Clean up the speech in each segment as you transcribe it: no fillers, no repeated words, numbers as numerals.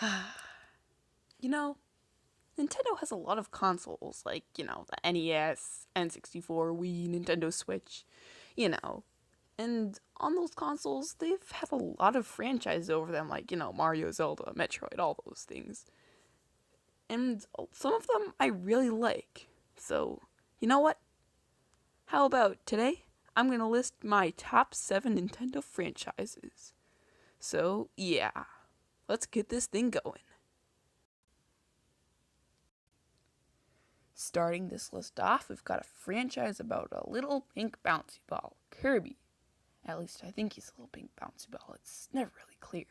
You know, Nintendo has a lot of consoles, like, the NES, N64, Wii, Nintendo Switch, you know. And on those consoles, they've had a lot of franchises over them, like, Mario, Zelda, Metroid, all those things. And some of them I really like. So, you know what? How about today? I'm going to list my top 7 Nintendo franchises. So, yeah, let's get this thing going. Starting this list off, we've got a franchise about a little pink bouncy ball, Kirby. At least I think he's a little pink bouncy ball. It's never really clear.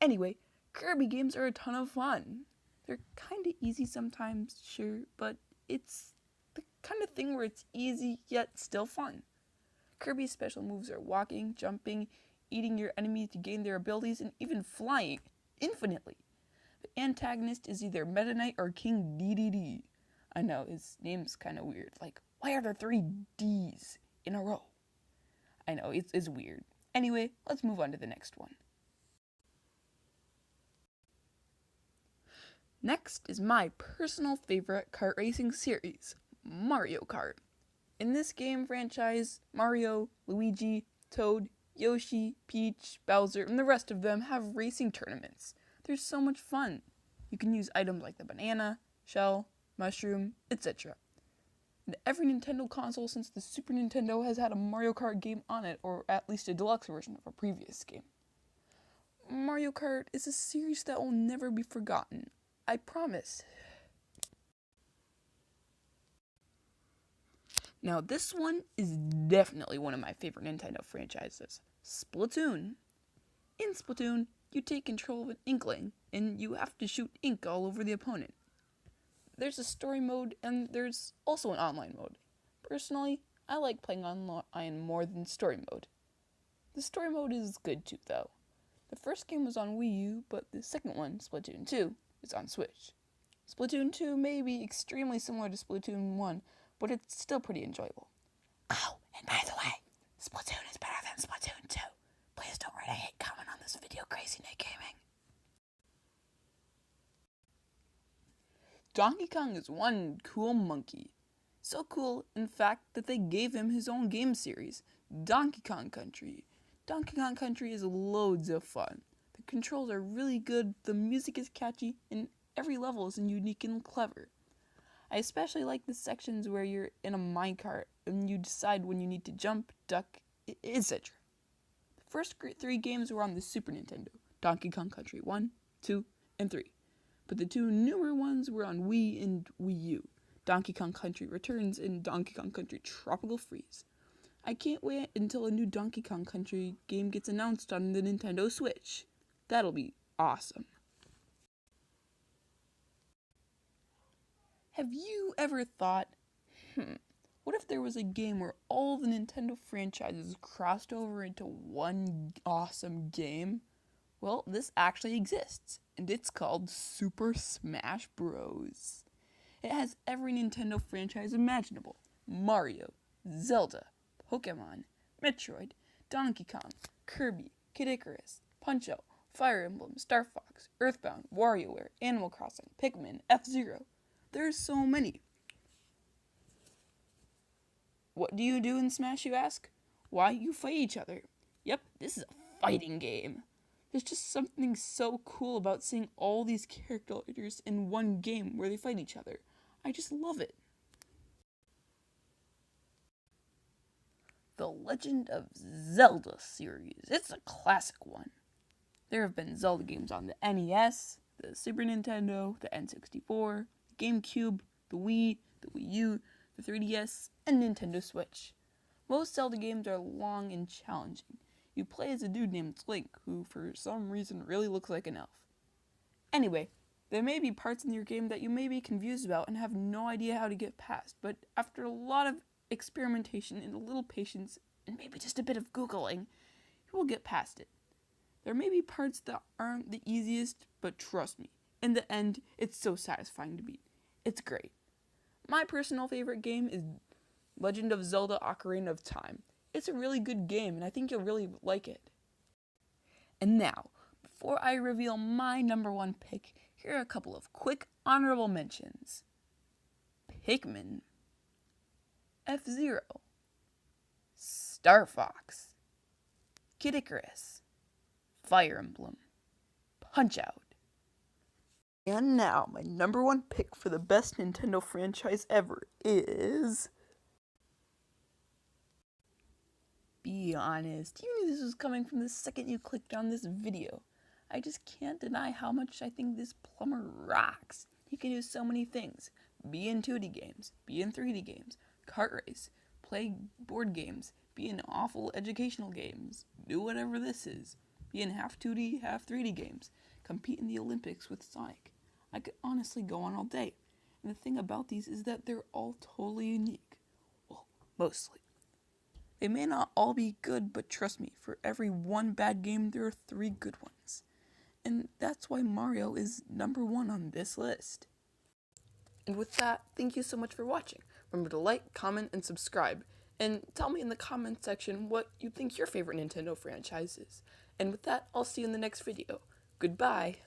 Anyway, Kirby games are a ton of fun. They're kind of easy sometimes, sure, but it's the kind of thing where it's easy yet still fun. Kirby's special moves are walking, jumping, eating your enemy to gain their abilities, and even flying infinitely. The antagonist is either Meta Knight or King DDD. I know, his name's kind of weird. Like, why are there 3 D's in a row? I know, it's weird. Anyway, let's move on to the next one. Next is my personal favorite kart racing series, Mario Kart. In this game franchise, Mario, Luigi, Toad, Yoshi, Peach, Bowser, and the rest of them have racing tournaments. They're so much fun. You can use items like the banana, shell, mushroom, etc. And every Nintendo console since the Super Nintendo has had a Mario Kart game on it, or at least a deluxe version of a previous game. Mario Kart is a series that will never be forgotten. I promise. Now, this one is definitely one of my favorite Nintendo franchises, Splatoon. In Splatoon, you take control of an inkling, and you have to shoot ink all over the opponent. There's a story mode, and there's also an online mode. Personally, I like playing online more than story mode. The story mode is good too, though. The first game was on Wii U, but the second one, Splatoon 2, is on Switch. Splatoon 2 may be extremely similar to Splatoon 1, but it's still pretty enjoyable. Oh, and by the way, Splatoon is better than Splatoon 2. Please don't write a hate comment on this video, Crazy Nick Gaming. Donkey Kong is one cool monkey. So cool, in fact, that they gave him his own game series, Donkey Kong Country. Donkey Kong Country is loads of fun. The controls are really good, the music is catchy, and every level is unique and clever. I especially like the sections where you're in a minecart and you decide when you need to jump, duck, etc. The first 3 games were on the Super Nintendo, Donkey Kong Country 1, 2, and 3. But the 2 newer ones were on Wii and Wii U, Donkey Kong Country Returns and Donkey Kong Country Tropical Freeze. I can't wait until a new Donkey Kong Country game gets announced on the Nintendo Switch. That'll be awesome. Have you ever thought, what if there was a game where all the Nintendo franchises crossed over into one awesome game? Well, this actually exists, and it's called Super Smash Bros. It has every Nintendo franchise imaginable: Mario, Zelda, Pokemon, Metroid, Donkey Kong, Kirby, Kid Icarus, Punch-Out, Fire Emblem, Star Fox, Earthbound, WarioWare, Animal Crossing, Pikmin, F-Zero. There's so many. What do you do in Smash, you ask? Why, you fight each other. Yep, this is a fighting game. There's just something so cool about seeing all these characters in one game where they fight each other. I just love it. The Legend of Zelda series. It's a classic one. There have been Zelda games on the NES, the Super Nintendo, the N64, the GameCube, the Wii U, the 3DS, and Nintendo Switch. Most Zelda games are long and challenging. You play as a dude named Link, who for some reason really looks like an elf. Anyway, there may be parts in your game that you may be confused about and have no idea how to get past, but after a lot of experimentation and a little patience, and maybe just a bit of Googling, you will get past it. There may be parts that aren't the easiest, but trust me, in the end, it's so satisfying to beat. It's great. My personal favorite game is Legend of Zelda Ocarina of Time. It's a really good game, and I think you'll really like it. And now, before I reveal my number one pick, here are a couple of quick honorable mentions. Pikmin, F-Zero, Star Fox, Kid Icarus, Fire Emblem, Punch-Out! And now, my number one pick for the best Nintendo franchise ever is... Be honest, you knew this was coming from the second you clicked on this video. I just can't deny how much I think this plumber rocks. He can do so many things. Be in 2D games, be in 3D games, kart race, play board games, be in awful educational games, do whatever this is, be in half 2D, half 3D games, compete in the Olympics with Sonic. I could honestly go on all day. And the thing about these is that they're all totally unique. Well, mostly. They may not all be good, but trust me, for every one bad game, there are 3 good ones. And that's why Mario is number 1 on this list. And with that, thank you so much for watching. Remember to like, comment, and subscribe. And tell me in the comment section what you think your favorite Nintendo franchise is. And with that, I'll see you in the next video. Goodbye!